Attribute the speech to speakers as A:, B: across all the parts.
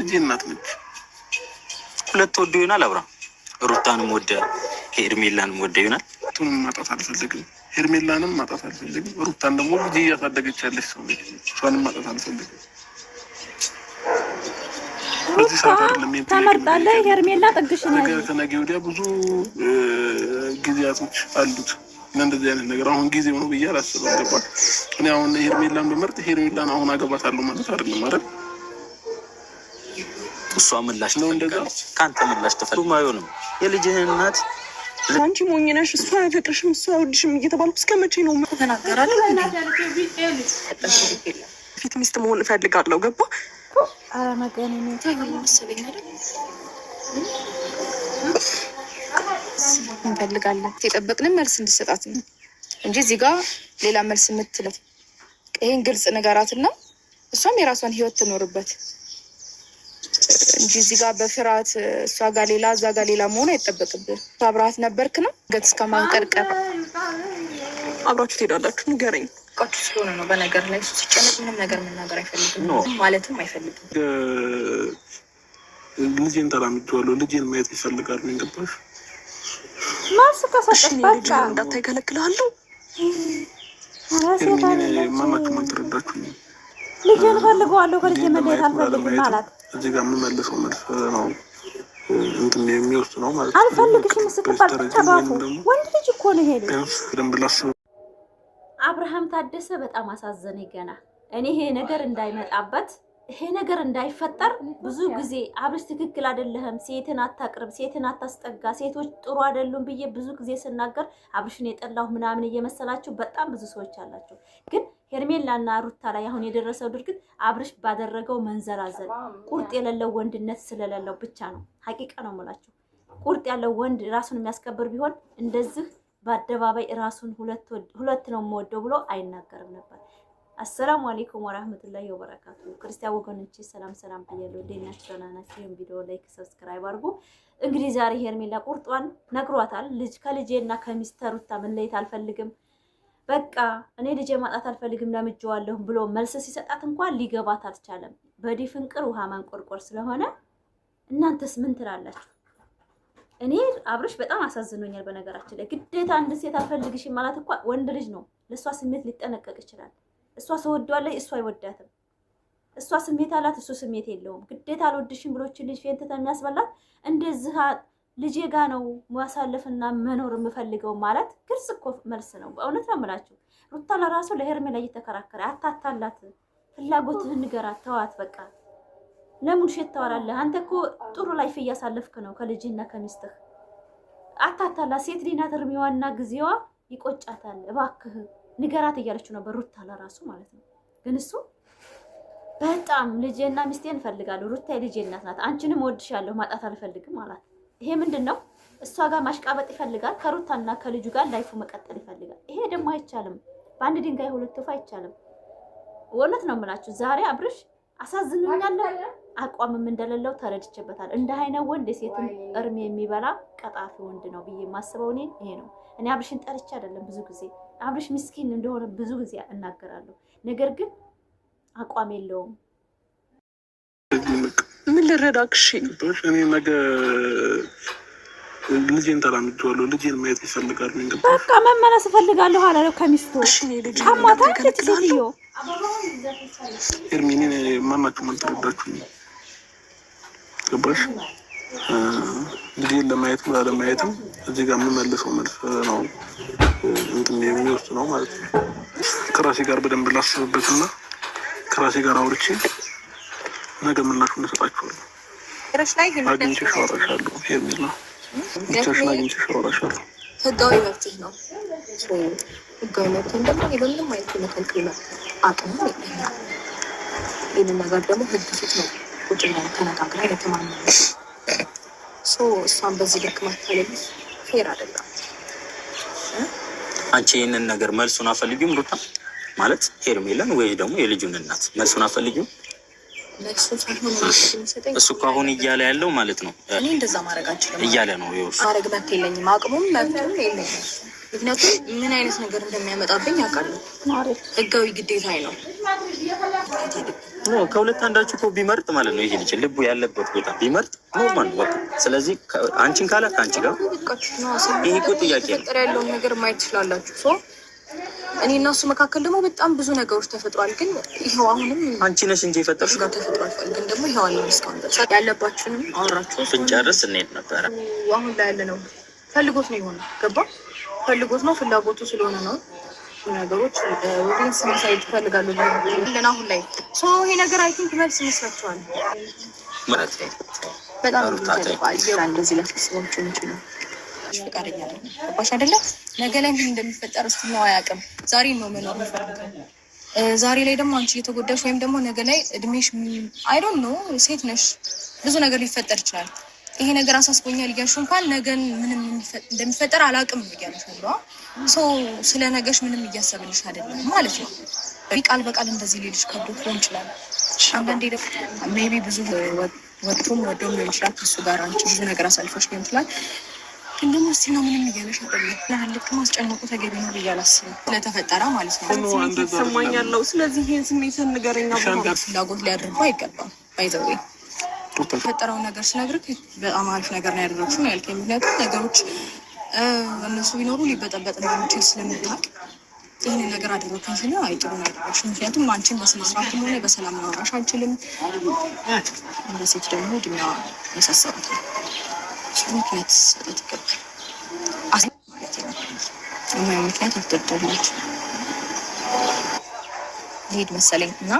A: ልጄ እናት ነች።
B: ሁለት ወዶ ይሆናል አብራ ሩታንም ወደ ሄርሜላንም ወደ ይሆናል።
A: ቱንም ማጣት አልፈልግም፣ ሄርሜላንም ማጣት አልፈልግም። ሩታን ደግሞ ልጄ እያሳደገች ያለች ሰው ነች። እሷንም ማጣት አልፈልግም። በዚህ ሰዓት አይደለም
C: ተመርጣለህ። ሄርሜላ ጥግሽን
A: ያለ ከነገ ወዲያ ብዙ ጊዜያቶች አሉት እና እንደዚህ አይነት ነገር አሁን ጊዜው ነው ብዬ አላስብም። ገባህ? እኔ አሁን ሄርሜላን በመርጥ ሄርሜላን አሁን አገባታለሁ ማለት አይደለም አይደል?
B: እሷ ምላሽ ነው እንደዛ ካንተ ምላሽ ተፈልጎ አይሆንም። የልጅህን እናት
D: አንቺ ሞኝ ነሽ፣ እሷ አይፈቅርሽም፣ እሷ አይወድሽም እየተባልኩ እስከ መቼ ነው ተናገራለሁ? ፊት ሚስት መሆን እፈልጋለሁ። ገባ?
C: ኧረ መገኔ ነው
D: መሰለኝ አይደል? እንፈልጋለን የጠበቅንን መልስ እንድሰጣት ነው እንጂ እዚህ ጋር ሌላ መልስ የምትለት ይሄን ግልጽ ነገራትና እሷም የራሷን ህይወት ትኖርበት እንጂ እዚህ ጋር በፍርሃት እሷ ጋር ሌላ እዛ ጋር ሌላ መሆን አይጠበቅብን። አብረሃት ነበርክ ነው ገት እስከማንቀርቀር አብራችሁ ትሄዳላችሁ። ንገረኝ። ቃቱ ስለሆነ ነው በነገር ላይ እሱ ሲጨነቅ ምንም ነገር መናገር አይፈልግም ማለትም አይፈልግም።
A: ልጄን ተላምጄዋለሁ። ልጄን ማየት ይፈልጋሉ። እንገባሽ?
C: ማስ ከሰጠሽ በቃ
D: እንዳታይከለክላለሁ።
A: ማናችሁ ማን ተረዳችሁ?
C: ልጄን ፈልገዋለሁ ከልጄ መለየት አልፈልግም ማለት
A: እዚህ ጋር የምመልሰው መልስ ነው እንትን የሚወስድ ነው ማለት ነው።
C: አልፈልግሽም ስትባል ብቻ ባፉ ወንድ ልጅ እኮ ነው ሄደ።
A: በደንብ ላስብ።
C: አብርሃም ታደሰ በጣም አሳዘነኝ። ገና እኔ ይሄ ነገር እንዳይመጣበት ይሄ ነገር እንዳይፈጠር ብዙ ጊዜ አብርሽ ትክክል አይደለህም፣ ሴትን አታቅርብ፣ ሴትን አታስጠጋ፣ ሴቶች ጥሩ አይደሉም ብዬ ብዙ ጊዜ ስናገር አብርሽን የጠላሁ ምናምን እየመሰላችሁ በጣም ብዙ ሰዎች አላችሁ። ግን ሄርሜላና ሩታ ላይ አሁን የደረሰው ድርጊት አብርሽ ባደረገው መንዘራዘል ቁርጥ የሌለው ወንድነት ስለሌለው ብቻ ነው። ሀቂቃ ነው የምላችሁ። ቁርጥ ያለው ወንድ ራሱን የሚያስከብር ቢሆን እንደዚህ በአደባባይ ራሱን ሁለት ነው የምወደው ብሎ አይናገርም ነበር። አሰላሙ አለይኩም ወራህመቱላሂ ወበረካቱ። ክርስቲያን ወገኖቼ ሰላም ሰላም ብያለሁ። ደህናችሁ ደህና ናችሁ? ይሄን ቪዲዮ ላይክ ሰብስክራይብ አድርጉ። እንግዲህ ዛሬ ሄርሜላ ቁርጧን ነግሯታል። ከልጄና ከሚስተር ሩታ መለየት አልፈልግም፣ በቃ እኔ ልጄ ማጣት አልፈልግም ለምጄዋለሁ ብሎ መልስ ሲሰጣት እንኳን ሊገባት አልቻለም። በዲፍንቅር ውሃ ማንቆርቆር ስለሆነ እናንተስ ምን ትላላችሁ? እኔ አብርሽ በጣም አሳዝኖኛል። በነገራችን ላይ ግዴታ አንድ ሴት አልፈልግሽም ማለት እንኳን ወንድ ልጅ ነው፣ ለሷ ስሜት ሊጠነቀቅ ይችላል። እሷ ሰወዷለች፣ እሷ አይወዳትም። እሷ ስሜት አላት፣ እሱ ስሜት የለውም። ግዴታ አልወድሽም ብሎች ልጅ ፌንት የሚያስበላት እንደዚህ ልጄ ጋ ነው ማሳለፍና መኖር የምፈልገው ማለት ግልጽ እኮ መልስ ነው። በእውነት ነው የምላችሁ። ሩታ ለራሱ ለሄርሜላ እየተከራከረ አታታላት፣ ፍላጎትህን ንገራት፣ ተዋት በቃ። ለምን ሸት ታወራለህ? አንተ እኮ ጥሩ ላይፍ እያሳለፍክ ነው ከልጅና ከሚስትህ። አታታላት። ሴት ልጅ ናት፣ እርሜዋና ጊዜዋ ይቆጫታል። እባክህ ንገራት እያለችው ነበር ሩታ ለራሱ ማለት ነው። ግን እሱ በጣም ልጄና ሚስቴን እፈልጋለሁ፣ ሩታ የልጄ እናት ናት፣ አንቺንም ወድሻለሁ፣ ማጣት አልፈልግም ማለት ይሄ ምንድነው? እሷ ጋር ማሽቃበጥ ይፈልጋል፣ ከሩታና ከልጁ ጋር ላይፉ መቀጠል ይፈልጋል። ይሄ ደግሞ አይቻልም። በአንድ ድንጋይ ሁለት ወፍ አይቻልም። እውነት ነው የምላችሁ። ዛሬ አብርሽ አሳዝኖኛል። አቋምም እንደሌለው ተረድቼበታል። እንደ አይነ ወንድ የሴትን እርሜ የሚበላ ቀጣፊ ወንድ ነው ብዬ የማስበው እኔ ይሄ ነው። እኔ አብርሽን ጠርቼ አይደለም፣ ብዙ ጊዜ አብርሽ ምስኪን እንደሆነ ብዙ ጊዜ እናገራለሁ። ነገር ግን አቋም የለውም።
D: ምን ልረዳክሽ?
A: እኔ ነገ ልጄን ተላምጄዋለሁ። ልጄን ማየት ይፈልጋሉ።
C: በቃ መመለስ እፈልጋለሁ አለ ከሚስቱ። አማታ ለትልዮ
A: ኤርሚኔ ማናችሁ ምን ተረዳችሁ? ገባሽ? ልጄን ለማየትም ላለማየትም እዚህ ጋር የምመልሰው መልስ ነው እንትን የሚወስድ ነው ማለት ነው። ከራሴ ጋር በደንብ ላስብበትና ከራሴ ጋር አውርቼ ነገ ምላሹን እሰጣችኋለሁ። አግኝቼሽ አወራሻለሁ። ሄርሜላ ብቻሽን አግኝቼሽ አወራሻለሁ።
D: ህጋዊ መብትሽ ነው። ህጋዊ መብትን ደግሞ በምንም አይነት መከልከል አቅም የለኝም። ይህንን ነገር ደግሞ ህግ ፊት ነው ቁጭ ብለን ተነጋግረን የተማመነ እሷን በዚህ ልክ ማታለል ፌር አይደለም።
B: አንቺ ይህንን ነገር መልሱን አፈልጊም ሩታ ማለት ሄርሜላን ወይ ደግሞ የልጁን እናት መልሱን አፈልጊም። እሱ እኮ አሁን እያለ ያለው ማለት ነው
D: እኔ እንደዛ ማድረግ አልችልም
B: እያለ ነው። ይኸውልሽ
D: ማድረግ መብት የለኝም፣ አቅሙም መብቱም የለኝም። ምክንያቱም ምን አይነት ነገር እንደሚያመጣብኝ አውቃለሁ። ህጋዊ ግዴታዬ ነው።
B: ነው ከሁለት አንዳችሁ እኮ ቢመርጥ ማለት ነው ይሄ ልጅ ልቡ ያለበት ቦታ ቢመርጥ ኖርማል ነው በቃ። ስለዚህ አንቺን ካላ ከአንቺ ጋር ይሄ እኮ ጥያቄ ነው።
D: ያለውን ነገር ማየት ትችላላችሁ። እኔ እና እሱ መካከል ደግሞ በጣም ብዙ ነገሮች ተፈጥሯል። ግን ይኸው አሁንም
B: አንቺ ነሽ እንጂ የፈጠርሽው
D: ጋር ተፈጥሯል። ግን ደግሞ ይኸው አለ እስካሁን ድረስ ያለባችሁንም አወራችሁ
B: ብንጨርስ እንሄድ ነበረ።
D: አሁን ላይ ያለ ነው ፈልጎት ነው የሆነ ገባ ፈልጎት ነው ፍላጎቱ ስለሆነ ነው ነገሮች ወዲንስ ማሳየት ይፈልጋሉ ለና አሁን ላይ ይሄ ነገር አይ ቲንክ መልስ ይመስላችኋል
B: ማለት ነው።
D: በጣም እንደዚህ ላስበው ነው ፈቃደኛ አይደለም። ባሽ አይደለም ነገ ላይ ምን እንደሚፈጠር እስቲ ነው አያውቅም። ዛሬ ነው መኖር የሚፈልገው። ዛሬ ላይ ደግሞ አንቺ እየተጎዳሽ ወይም ደግሞ ነገ ላይ እድሜሽ አይ ዶንት ኖ ሴት ነሽ ብዙ ነገር ሊፈጠር ይችላል። ይሄ ነገር አሳስቦኛል እያልሽ እንኳን ነገን ምንም እንደሚፈጠር አላውቅም እያልሽ ነው። ስለ ነገሽ ምንም እያሰብልሽ አይደለም ማለት ነው። ቃል በቃል እንደዚህ ሊልሽ ከብዶት ሊሆን ይችላል። አንዳንዴ ደግሞ ሜቢ ብዙ ወጥቶም ወደም ሊሆን ይችላል። ከእሱ ጋር አንቺ ብዙ ነገር አሳልፈሽ ሊሆን ይችላል። ግን ደግሞ እስቲ ነው ምንም እያለሽ አይደለም። ለአንድክ ማስጨነቁ ተገቢ ነው ብዬ አላስብም። ስለተፈጠረ ማለት ነው ስሜት ይሰማኛለው። ስለዚህ ይህን ስሜትን ንገረኛ ብሎ ፍላጎት ሊያደርጉ አይገባም። ባይዘዌ የተፈጠረውን ነገር ስነግርህ በጣም አሪፍ ነገር ነው ያደረግሽው ነው ያልከኝ። ምክንያቱም ነገሮች እነሱ ቢኖሩ ሊበጠበጥ እንደሚችል ስለምታውቅ ይህንን ነገር አደረግከኝ ስለ አይጥሩ ነው ያደረግሽው። ምክንያቱም አንቺን በስነስርዓት ሆነ በሰላም ማውራሽ አልችልም። እንደ ሴት ደግሞ እድሜዋ ያሳሰባታል። ምክንያት ሰጠት ይገባል። ምክንያት አትደርደርላችሁ ሊሄድ መሰለኝ እና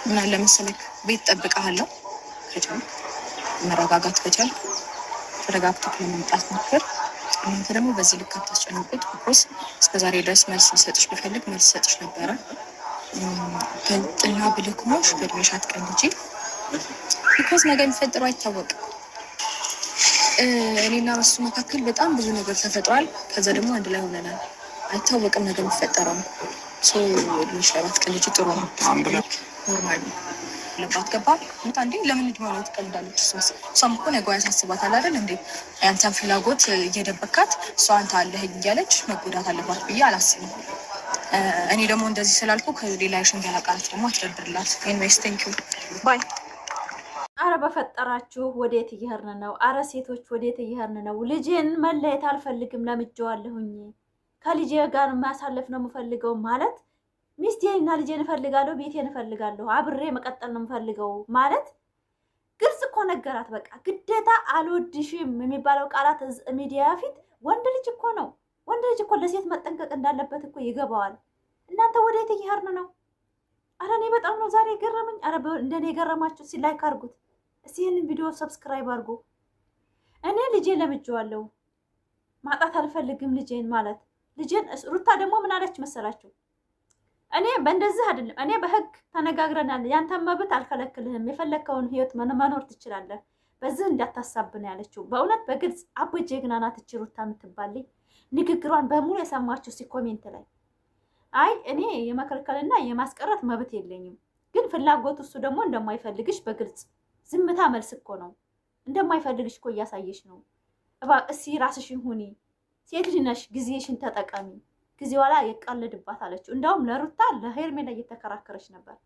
D: ምን አለ መሰለክ ቤት ጠብቀሃለሁ። ከቻልክ መረጋጋት ከቻልክ ተረጋግተህ ለመምጣት ሞክር። እናንተ ደግሞ በዚህ ልክ አታስጨንቁት። ቢኮዝ እስከዛሬ ድረስ መልስ ልሰጥሽ ብፈልግ መልስ ሰጥሽ ነበረ። በልጥና ብልክሞሽ በእድሜሽ አትቀልጂ። ቢኮዝ ነገ የሚፈጥረው አይታወቅም። እኔና በሱ መካከል በጣም ብዙ ነገር ተፈጥሯል። ከዛ ደግሞ አንድ ላይ ሆነናል። አይታወቅም ነገር የሚፈጠረው እድሜሽ ላይ ባትቀልጂ ጥሩ ነው። ኖርማል ነው ለባት ገባ እንዴ ለምን እድሜ ላይ ትቀልዳለች? እሷም እኮ ነገ ያሳስባታል አይደል እንዴ? ያንተን ፍላጎት እየደበካት እሷ አንተ አለህኝ እያለች መጎዳት አለባት ብዬ አላስብም። እኔ ደግሞ እንደዚህ ስላልኩ ከሌላ የሽንገላ ቃላት ደግሞ አትደርድርላት። ኤኒዌይስ ቴንክ ዩ ባይ።
C: አረ በፈጠራችሁ ወዴት እየሄድን ነው? አረ ሴቶች ወዴት እየሄድን ነው? ልጄን መለየት አልፈልግም፣ ለምጄዋለሁኝ። ከልጄ ጋር ማሳለፍ ነው የምፈልገው ማለት ሚስቴና ልጄን እፈልጋለሁ፣ ቤቴን እፈልጋለሁ፣ አብሬ መቀጠል ነው የምፈልገው ማለት ግልጽ እኮ ነገራት። በቃ ግዴታ አልወድሽም የሚባለው ቃላት ሚዲያ ፊት ወንድ ልጅ እኮ ነው። ወንድ ልጅ እኮ ለሴት መጠንቀቅ እንዳለበት እኮ ይገባዋል። እናንተ ወዴት እየሄድን ነው? አረ እኔ በጣም ነው ዛሬ ገረመኝ። አረ እንደኔ የገረማችሁ እስኪ ላይክ አድርጉት። እስኪ ይህንን ቪዲዮ ሰብስክራይብ አድርጉ። እኔ ልጄን ለምጄዋለሁ፣ ማጣት አልፈልግም ልጄን ማለት ልጄን። ሩታ ደግሞ ምን አለች መሰላችሁ? እኔ በእንደዚህ አይደለም፣ እኔ በህግ ተነጋግረናል፣ ያንተን መብት አልከለክልህም፣ የፈለግከውን ህይወት መኖር ትችላለህ፣ በዚህ እንዳታሳብን ያለችው። በእውነት በግልጽ አቦ ጀግና ናት እቺ ሩታ የምትባልኝ። ንግግሯን በሙሉ የሰማችሁ ሲ ኮሜንት ላይ አይ እኔ የመከልከልና የማስቀረት መብት የለኝም፣ ግን ፍላጎት እሱ ደግሞ እንደማይፈልግሽ በግልጽ ዝምታ መልስ እኮ ነው። እንደማይፈልግሽ እኮ እያሳየሽ ነው። እስኪ ራስሽን ሁኒ፣ ሴት ልጅ ነሽ፣ ጊዜሽን ተጠቀሚ፣ ጊዜዋ ላይ የቀልድባት አለችው። እንደውም ለሩታ ለሄርሜላ እየተከራከረች ነበር።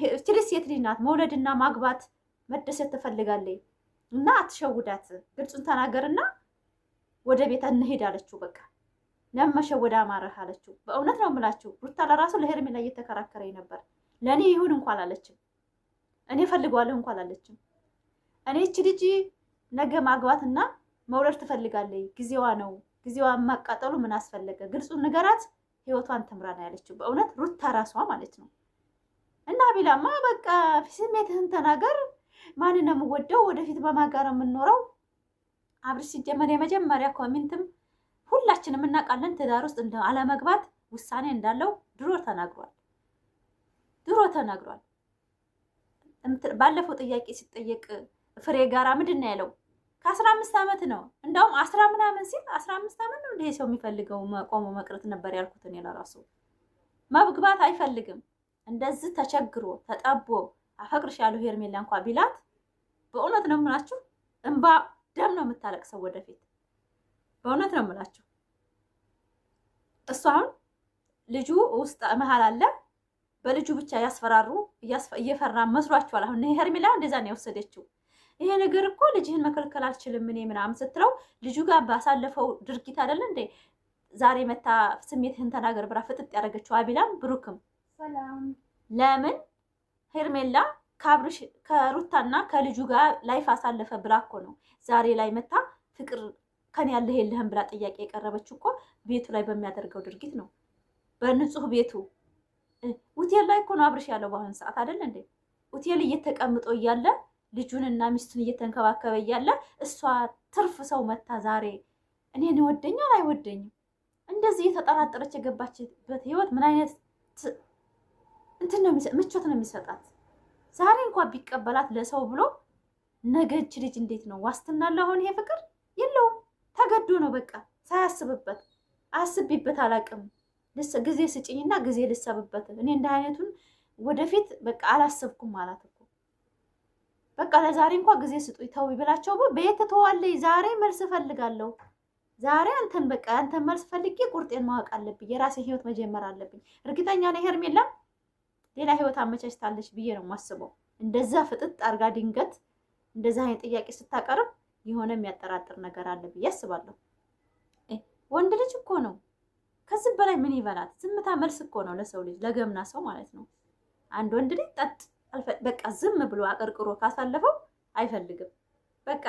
C: እቺ ልጅ ሴት ልጅ ናት፣ መውለድና ማግባት መደሰት ትፈልጋለች እና አትሸውዳት፣ ግልጹን ተናገርና ወደ ቤት እንሄድ አለችው። በቃ ለመሸወድ አማረህ አለችው። በእውነት ነው የምላችሁ ሩታ ለራሱ ለሄርሜላ እየተከራከረኝ ነበር። ለእኔ ይሁን እንኳን አለችም፣ እኔ ፈልገዋለሁ እንኳን አለችም። እኔ እቺ ልጅ ነገ ማግባትና መውለድ ትፈልጋለች፣ ጊዜዋ ነው፣ ጊዜዋን ማቃጠሉ ምን አስፈለገ? ግልጹን ንገራት፣ ህይወቷን ትምራና ያለችው በእውነት ሩታ ራሷ ማለት ነው። እና ቢላማ በቃ ስሜትህን ተናገር፣ ማንን ነው የምወደው፣ ወደፊት በማጋር የምንኖረው አብርሽ። ሲጀመር የመጀመሪያ ኮሜንትም ሁላችንም እናውቃለን፣ ትዳር ውስጥ እንደ አለመግባት ውሳኔ እንዳለው ድሮ ተናግሯል። ባለፈው ጥያቄ ሲጠየቅ ፍሬ ጋራ ምንድን ነው ያለው? ከ15 ዓመት ነው እንደውም 10 ምናምን ሲል 15 ዓመት ነው እንደ ሰው የሚፈልገው ቆሞ መቅረት ነበር ያልኩት እኔ ለራሱ። መግባት አይፈልግም እንደዚህ ተቸግሮ ተጠቦ አፈቅርሻለሁ ሄርሜላ እንኳን ቢላት በእውነት ነው የምላችሁ እንባ ደም ነው የምታለቅሰው ወደፊት። በእውነት ነው የምላችሁ እሷ አሁን ልጁ ውስጥ መሀል አለ በልጁ ብቻ ያስፈራሩ እየፈራ መስሏችኋል። አሁን ሄርሜላ እንደዛ ነው የወሰደችው። ይሄ ነገር እኮ ልጅህን መከልከል አልችልም እኔ ምናምን ስትለው ልጁ ጋር ባሳለፈው ድርጊት አይደለ እንዴ ዛሬ መታ ስሜትህን ተናገር ብራ ፍጥጥ ያደረገችው አቢላም ብሩክም። ለምን ሄርሜላ ካብርሽ ከሩታና ከልጁ ጋር ላይፍ አሳለፈ ብላ እኮ ነው ዛሬ ላይ መታ ፍቅር ከኔ ያለህ የለህም ብላ ጥያቄ የቀረበችው እኮ ቤቱ ላይ በሚያደርገው ድርጊት ነው። በንጹህ ቤቱ ሆቴል ላይ እኮ ነው አብርሽ ያለው በአሁኑ ሰዓት አይደል እንዴ? ሆቴል እየተቀምጦ እያለ ልጁንና ሚስቱን እየተንከባከበ እያለ እሷ ትርፍ ሰው መታ ዛሬ እኔን ይወደኛል አይወደኝም እንደዚህ የተጠራጠረች የገባችበት ህይወት ምን አይነት እንትን ነው ምቾት ነው የሚሰጣት? ዛሬ እንኳን ቢቀበላት ለሰው ብሎ ነገች ልጅ እንዴት ነው ዋስትና ለሆነ ይሄ ፍቅር የለውም። ተገዶ ነው በቃ ሳያስብበት አስቢበት አላቅም ጊዜ ስጭኝና ጊዜ ልሰብበት እኔ እንደ አይነቱን ወደፊት በቃ አላሰብኩም ማለት እኮ በቃ ለዛሬ እንኳን ጊዜ ስጡኝ ተው ይብላቸው በየት ተዋለይ ዛሬ መልስ ፈልጋለሁ ዛሬ አንተን በቃ አንተን መልስ ፈልጌ ቁርጤን ማወቅ አለብኝ የራሴ ህይወት መጀመር አለብኝ እርግጠኛ ነኝ ሄርሜላ ሌላ ህይወት አመቻችታለች ብዬ ነው የማስበው እንደዛ ፍጥጥ አርጋ ድንገት እንደዛ አይነት ጥያቄ ስታቀርብ የሆነ የሚያጠራጥር ነገር አለ ብዬ አስባለሁ ወንድ ልጅ እኮ ነው ከዚህ በላይ ምን ይበላል ዝምታ መልስ እኮ ነው ለሰው ልጅ ለገምና ሰው ማለት ነው አንድ ወንድ ልጅ ጠጥ በቃ ዝም ብሎ አቀርቅሮ ካሳለፈው አይፈልግም በቃ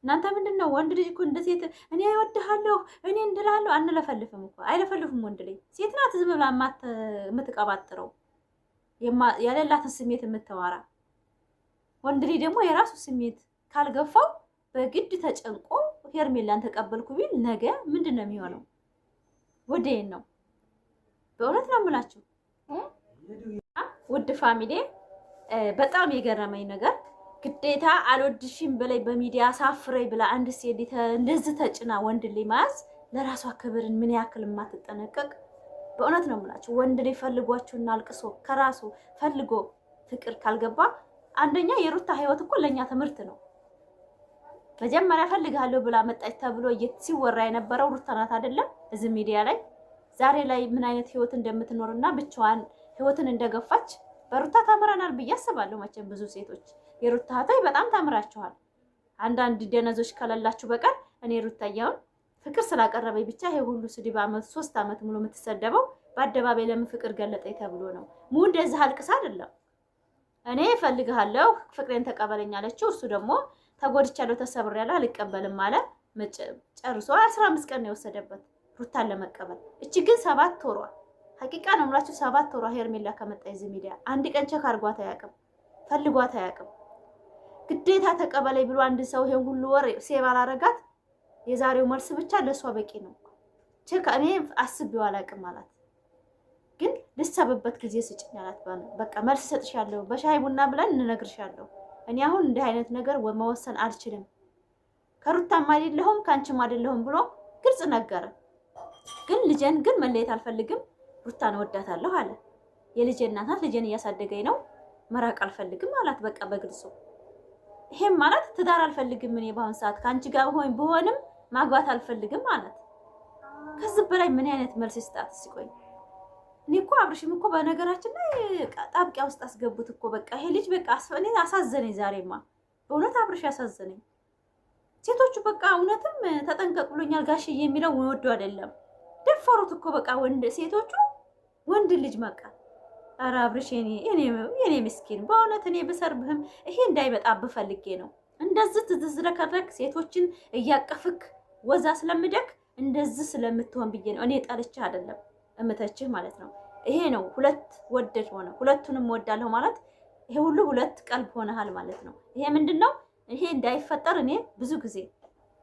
C: እናንተ ምንድነው ወንድ ልጅ እኮ እንደ ሴት እኔ እወድሃለሁ እኔ እንድላለሁ አንለፈልፍም እኮ አይለፈልፍም ወንድ ልጅ ሴት ናት ዝም ብላ የምትቀባጥረው ያለላትን ስሜት የምትዋራ ወንድ ልጅ ደግሞ የራሱ ስሜት ካልገፋው በግድ ተጨንቆ ሄርሜላን ተቀበልኩ ቢል ነገ ምንድነው የሚሆነው ወዴን ነው በእውነት ነው የምላችሁ ውድ ፋሚሊ በጣም የገረመኝ ነገር ግዴታ አልወድሽም በላይ በሚዲያ ሳፍረይ ብላ አንድ ሴት እንደዚህ ተጭና ወንድ ልጅ ማዝ ለራሷ ክብርን ምን ያክል ማትጠነቀቅ በእውነት ነው የምላችሁ ወንድ ልጅ ፈልጓችሁና አልቅሶ ከራሱ ፈልጎ ፍቅር ካልገባ አንደኛ የሩታ ህይወት እኮ ለኛ ትምህርት ነው መጀመሪያ ፈልጋለሁ ብላ መጣች ተብሎ ሲወራ የነበረው ሩታ ናት አይደለም እዚህ ሚዲያ ላይ ዛሬ ላይ ምን አይነት ህይወት እንደምትኖርና ብቻዋን ህይወትን እንደገፋች በሩታ ተምረናል ብዬ አስባለሁ መቼም ብዙ ሴቶች የሩታ ታይ በጣም ተምራችኋል አንዳንድ ደነዞች ከለላችሁ በቀር እኔ ሩታያውን ፍቅር ስላቀረበኝ ብቻ ይሄ ሁሉ ስድብ አመት 3 አመት ሙሉ የምትሰደበው በአደባባይ ለምን ፍቅር ገለጠኝ ተብሎ ነው ሙ እንደዚህ አልቅሳ አይደለም እኔ ፈልግሃለሁ ፍቅሬን ተቀበለኝ አለችው እሱ ደግሞ ተጎድቻለሁ ተሰብሬያለሁ አልቀበልም ማለት ጨርሶ 15 ቀን ነው የወሰደበት ሩታን ለመቀበል እቺ ግን 7 ወሯ ሐቂቃ ነው የምላችሁ 7 ወሯ ሄርሜላ ከመጣ እዚህ ሚዲያ አንድ ቀን ቸክ አርጓት አያውቅም ፈልጓት አያውቅም ግዴታ ተቀበለኝ ብሎ አንድ ሰው ይሄን ሁሉ ወር ሴቭ አላረጋት የዛሬው መልስ ብቻ ለሷ በቂ ነው ቸክ እኔ አስቤው አላውቅም ማለት ግን ልሰብበት ጊዜ ስጭኝ አላት በቃ መልስ ሰጥሻለሁ በሻይ ቡና ብለን እንነግርሻለሁ እኔ አሁን እንደ አይነት ነገር መወሰን አልችልም ከሩታም አይደለሁም ካንቺም አይደለሁም ብሎ ግልጽ ነገረ ግን ልጄን ግን መለየት አልፈልግም ሩታን ወዳታለሁ አለ የልጄ እናት ናት ልጄን እያሳደገኝ ነው መራቅ አልፈልግም አላት በቃ በግልጽ ይሄም ማለት ትዳር አልፈልግም እኔ በአሁን ሰዓት ካንቺ ጋር ሆንም ማግባት አልፈልግም ማለት ከዚህ በላይ ምን አይነት መልስ ይስጣት ሲቆይ እኔ እኮ አብርሽም እኮ በነገራችን ላይ ጣብቂያ ውስጥ አስገቡት እኮ በቃ ይሄ ልጅ በቃ እኔ አሳዘነኝ ዛሬማ በእውነት አብርሽ ያሳዘነኝ ሴቶቹ በቃ እውነትም ተጠንቀቅ ብሎኛል ጋሽዬ የሚለው ወዶ አይደለም ደፈሩት እኮ በቃ ሴቶቹ ወንድ ልጅ መቃ ኧረ አብርሽ የኔ ምስኪን በእውነት እኔ ብሰርብህም ይሄ እንዳይመጣብህ ፈልጌ ነው እንደዚህ ትዝዝረከረክ ሴቶችን እያቀፍክ ወዛ ስለምደክ እንደዚህ ስለምትሆን ብዬ ነው እኔ ጠልቼ አይደለም እምተችህ ማለት ነው ይሄ ነው ሁለት ወደድ ሆነ ሁለቱንም ወዳለሁ ማለት ይሄ ሁሉ ሁለት ቀልብ ሆነሃል ማለት ነው ይሄ ምንድነው ይሄ እንዳይፈጠር እኔ ብዙ ጊዜ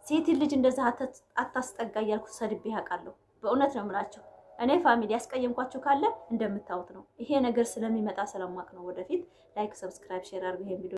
C: ሴት ልጅ እንደዛ አታስጠጋ እያልኩ ሰድቤ ያውቃለሁ በእውነት ነው የምላችሁ እኔ ፋሚሊ ያስቀየምኳችሁ ካለ እንደምታውቁት ነው ይሄ ነገር ስለሚመጣ ስለማቅ ነው ወደፊት ላይክ ሰብስክራይብ ሼር አድርጉ ይሄን ቪዲዮ